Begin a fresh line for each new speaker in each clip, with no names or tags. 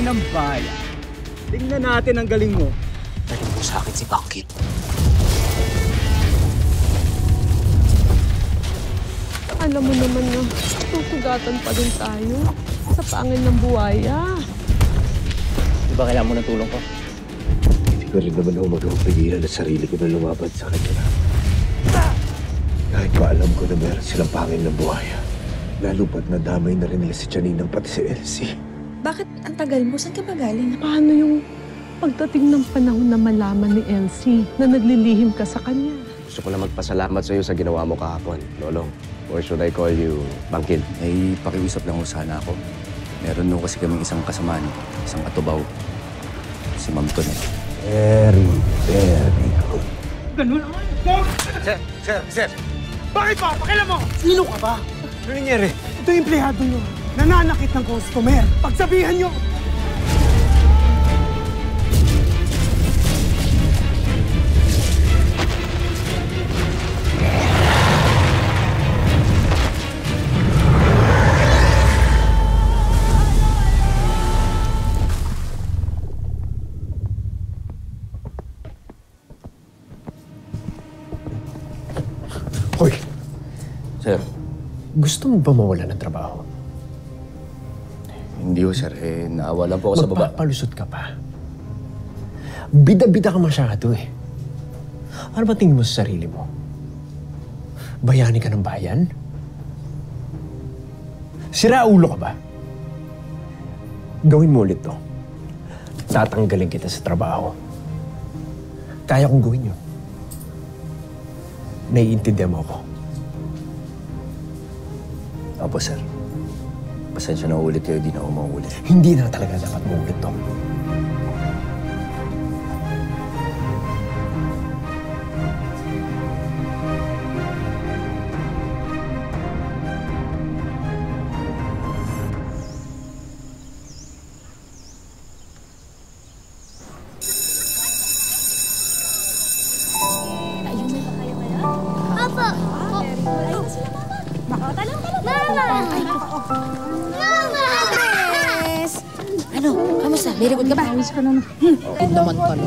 ng bayan. Tingnan natin ang galing mo.
Galing mo sa akin si Bangkit.
Alam mo naman na susugatan pa din tayo sa pangil ng buwaya.
Di ba kailangan mo ng tulong ko?
Hindi ko rin naman ako magpapagilan na sarili ko na lumapad sa kanya. Kahit pa alam ko na meron silang pangil ng buhaya. Lalo pa't nadamay na rin nila si Janine pati si Elsie.
Bakit ang tagal mo? Saan ka ba galing?
Paano yung pagdating ng panahon na malaman ni Elsie na naglilihim ka sa kanya?
Gusto ko na magpasalamat sa iyo sa ginawa mo kahapon, Lolong. Or should I call you Bangkil?
Ay, pakiusap lang ho sana ako. Meron nung kasi kaming isang kasamaan, isang atubaw. Si Ma'am Tonet.
Very, very good.
Ganun naman.
Sir!
Bakit ba? Pakialam mo! Sino ka ba?
Ano nangyari?
Ito yung empleyado nyo. Nananakit ng customer. Pagsabihan nyo!
Hoy!
Sir,
Gusto mo ba mawala ng trabaho?
hindi ho sir. Naawalan po ako sa baba.
Magpapalusot ka pa. Bida-bida ka masyado eh. Ano ba tingin mo sa sarili mo? Bayani ka ng bayan? Siraulo ka ba? Gawin mo ulit to. Tatanggalin kita sa trabaho. Kaya kong gawin yun. Naiintindihan mo ako.
Opo sir. Pasensya na ulit kayo, di na ako mauulit.
Hindi na talaga dapat maulit to.
Papa! Mama!
Ano? Kamusta? Very good ka ba? Ayos ka naman. Okay naman pala.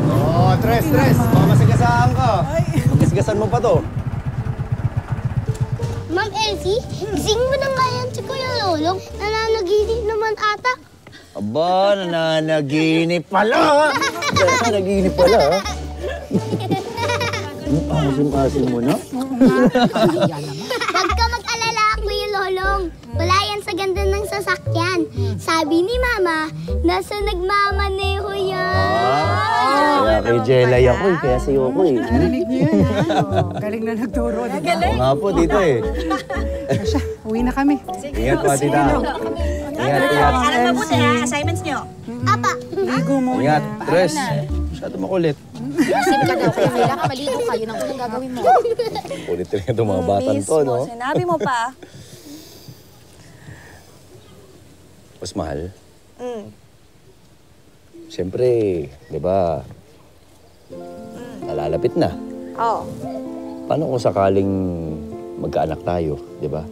Oh, Tres! Baka masigasaan ka. Magkasigasan mo pa to.
Ma'am Elsie, gising mo na nga yan si Kuya Lolong. Nananaginip naman ata.
Aba, nananaginip pala! Nananaginip pala, ha? Asim-asim mo na?
Huwag ka mag-alala, Kuya Lolong. Wala yan sa ganda ng sasakyan. Sabi ni Mama, nasa nagmamaneho yan.
Kaya kay Jelay ako eh, kaya sa'yo ako eh.
Narinig niyo yan, ha? Galing na nagturo, di ba?
Oo nga po, dito eh.
Asya, uwi na kami.
Ingat po, tita. Ingat.
Alam mabuti ha, assignments nyo.
Apa,
Ligo mo.
Ingat, Tres. Masyado makulit.
Sino ka daw? Kaya kailangan maligo ka. Yun ang unang gagawin mo.
Kulit rin itong mga batang to, no?
Sinabi mo pa.
Mas mahal. Siyempre, di ba, nalalapit na.
Oo.
Paano kung sakaling magkaanak tayo, di ba?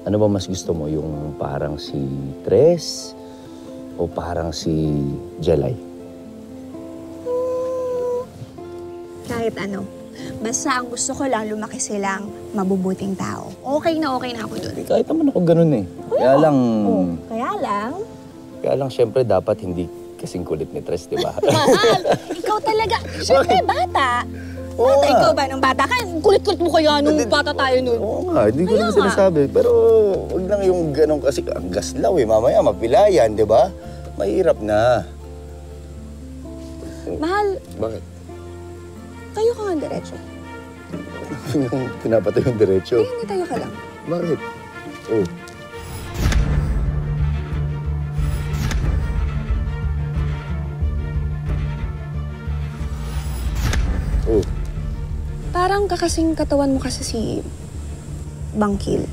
Ano ba mas gusto mo? Yung parang si Tres o parang si Jelay?
Kahit ano. Basta ang gusto ko lang, lumaki silang mabubuting tao. Okay na ako dun.
Kahit naman ako ganun eh. Kaya lang...
Kaya lang?
Kaya lang siyempre dapat hindi kasing kulit ni Tres, di ba?
Mahal! Ikaw talaga. Siyempre, bata.
Oo
Bata,
nga.
ikaw ba? Nung bata ka, kulit-kulit mo kaya nung bata tayo nun.
Oo nga, hindi ko
Kaya
naman
nga.
sinasabi. Pero huwag lang yung ganun kasi ang gaslaw eh. Mamaya mapilayan, di ba? Mahirap na.
Mahal,
Bakit?
tayo ka nga diretso.
Yung pinapatay yung diretsyo.
Hindi tayo ka lang.
Bakit? Oh. Oh.
Parang kakasing katawan mo kasi si Bangkil.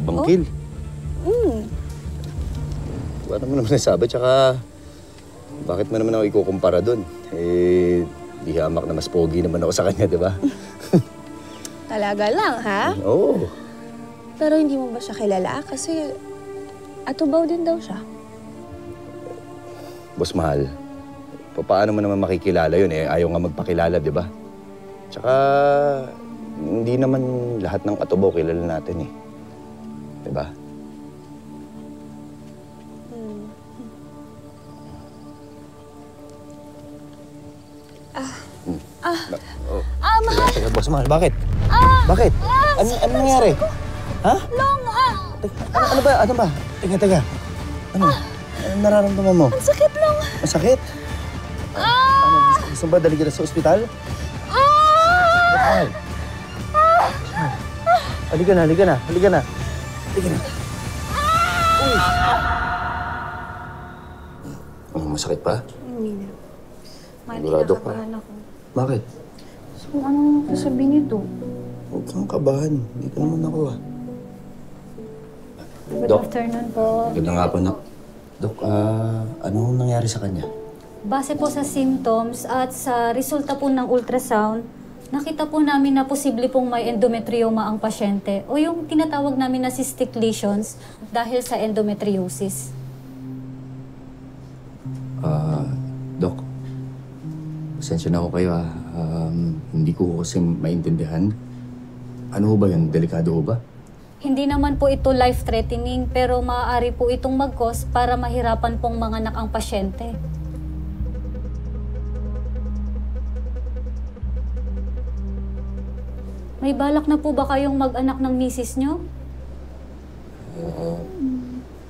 Bangkil? Wala mo naman nasabi, tsaka bakit mo naman ako ikukumpara dun? Eh, di hamak na mas pogi naman ako sa kanya, di ba?
Alaga lang, ha?
Oo.
Pero hindi mo ba siya kilala? Kasi atubaw din daw siya.
Boss Mahal, paano mo naman makikilala yun eh? Ayaw nga magpakilala, di ba? Tsaka, hindi naman lahat ng atubaw kilala natin eh. Di ba?
Mahal!
Teka, Boss Mahal, bakit? Bakit? Ano nangyari? Ha?
Long,
Ano ba? Ano ba? Teka. Ano? Ano nararamdaman mo?
Ang sakit, Long.
Masakit? Ano? Gusto ba dali kita sa ospital? Mahal. Halika na. Ano, masakit pa?
Hindi na.
Sigurado ka?
Ako.
Bakit?
So, anong sasabihin nito?
Huwag kang kabahan. Hindi ka naman ako ah.
Good
Dok.
afternoon po.
Ganda nga po, Nak. Dok, anong nangyari sa kanya?
Base po sa symptoms at sa resulta po ng ultrasound, nakita po namin na posible pong may endometrioma ang pasyente o yung tinatawag namin na cystic lesions dahil sa endometriosis.
Dok, pasensya na ako kayo ah. Hindi ko kasi maintindihan. Ano ba yun? Delikado ba?
Hindi naman po ito life-threatening pero maaari po itong mag-cause para mahirapan pong manganak ang pasyente. May balak na po ba kayong mag-anak ng misis nyo?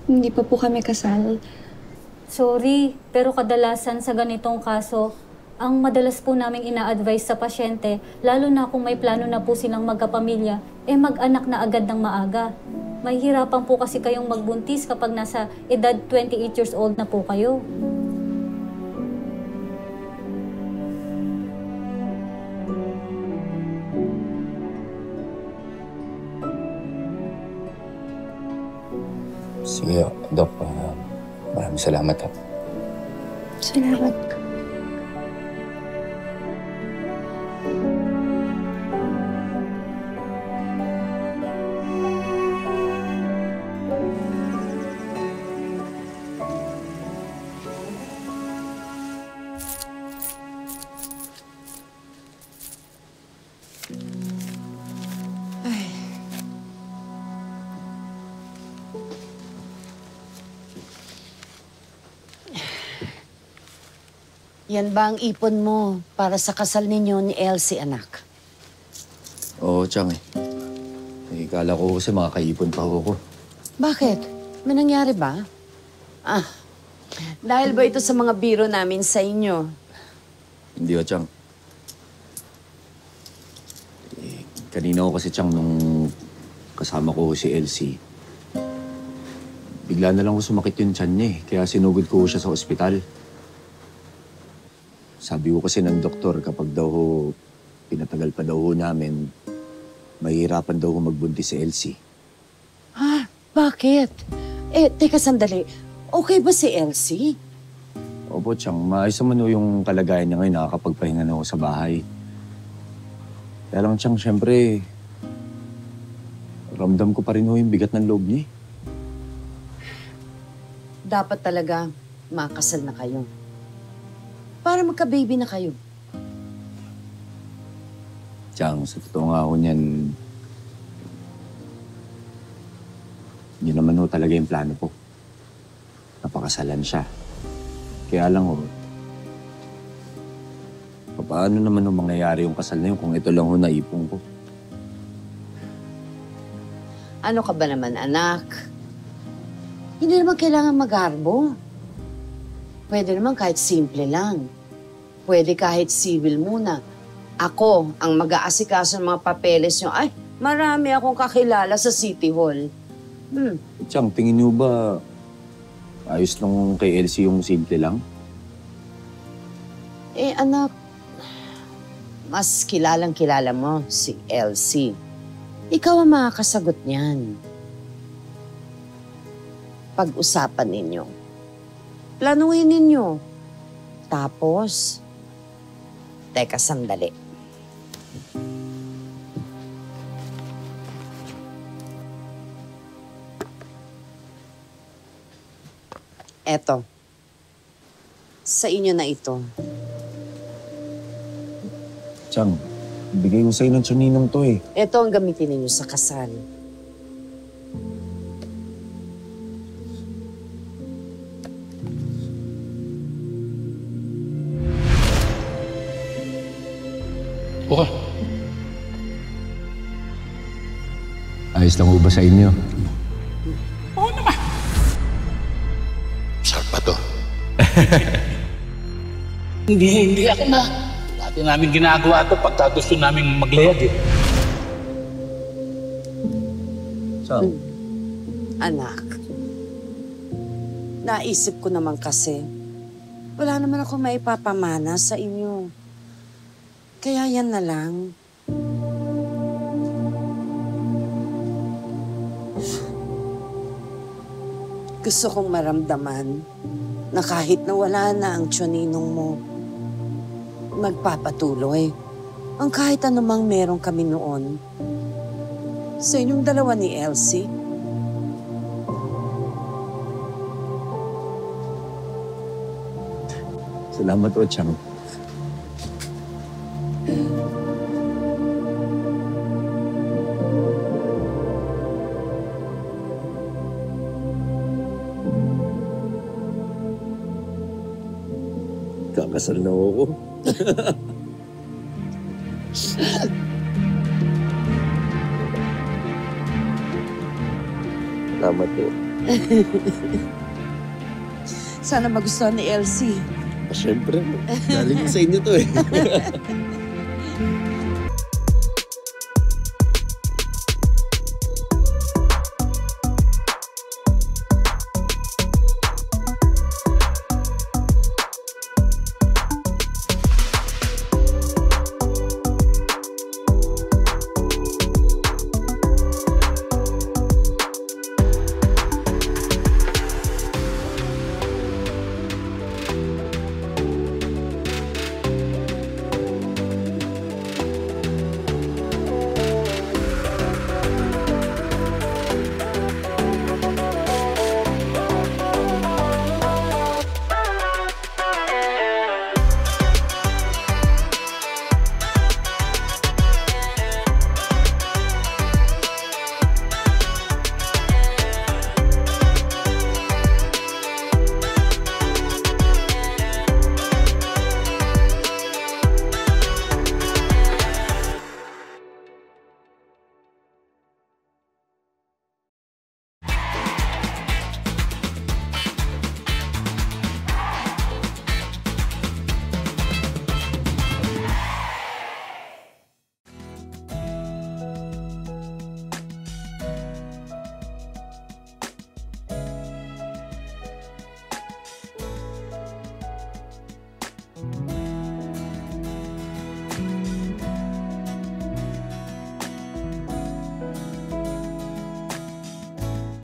Hindi pa po kami kasal.
Sorry, pero kadalasan sa ganitong kaso, ang madalas po naming ina-advise sa pasyente, lalo na kung may plano na po silang magkapamilya, mag-anak na agad ng maaga. May hirapan po kasi kayong magbuntis kapag nasa edad 28 years old na po kayo.
Sige, Dok. Maraming salamat ha.
Salamat.
Yan ba ang ipon mo para sa kasal ninyo ni Elsie, anak?
Oo, Chang eh. Kala ko kasi makakaipon pa ako.
Bakit? May nangyari ba? Dahil ba ito sa mga biro namin sa inyo?
Hindi o, Chang. Kanina ko kasi, Chang, nung kasama ko si Elsie, bigla na lang ko sumakit yung tiyan niya eh. Kaya sinugod ko siya sa ospital. Sabi ko kasi ng doktor, kapag daw pinatagal pa daw namin, mahihirapan daw magbuntis si Elsie.
Bakit? Teka sandali. Okay ba si Elsie?
Opo, Chang. Maayos naman yung kalagayan niya ngayon. Nakakapagpahinga na ako sa bahay. Kaya lang, Chang, syempre, ramdam ko pa rin yung bigat ng loob niya.
Dapat talaga makasal na kayo. Para magka-baby na kayo.
Chang, sa totoo nga ako niyan, yun naman ho talaga yung plano ko. Napakasalan siya. Kaya lang ho, paano naman ho mangyayari yung kasal na yun kung ito lang ho naipon ko?
Ano ka ba naman, anak? Hindi naman kailangan mag-arbo. Pwede naman kahit simple lang. Pwede kahit civil muna. Ako ang mag-aasikaso ng mga papeles nyo. Ay, marami akong kakilala sa City Hall.
Chang, tingin niyo ba ayos lang kay Elsie yung simple lang?
Anak, mas kilalang-kilala mo si Elsie. Ikaw ang makakasagot niyan. Pag-usapan ninyo. Planuhin ninyo. Tapos, teka sandali. Eto. Sa inyo na ito.
Chang, bigay ko sa'yo ng tsuninong to eh.
Ito ang gamitin ninyo sa kasal.
Okay. Ayos lang ba sa inyo?
Oo naman.
Sarap pa to.
Hindi ako na. Dati namin ginagawa ito pagka gusto namin maglayag eh.
Chang,
Anak, naisip ko naman kasi, wala naman ako maipapamana sa inyo. Kaya yan na lang. Gusto kong maramdaman na kahit na wala na ang tsuninong mo, magpapatuloy ang kahit anumang meron kami noon. Sa inyong dalawa ni Elsie,
salamat o, Chang. Kakasal na ako. Salamat po.
sana magustuhan ni Elsie.
Siyempre, galing sa inyo to eh.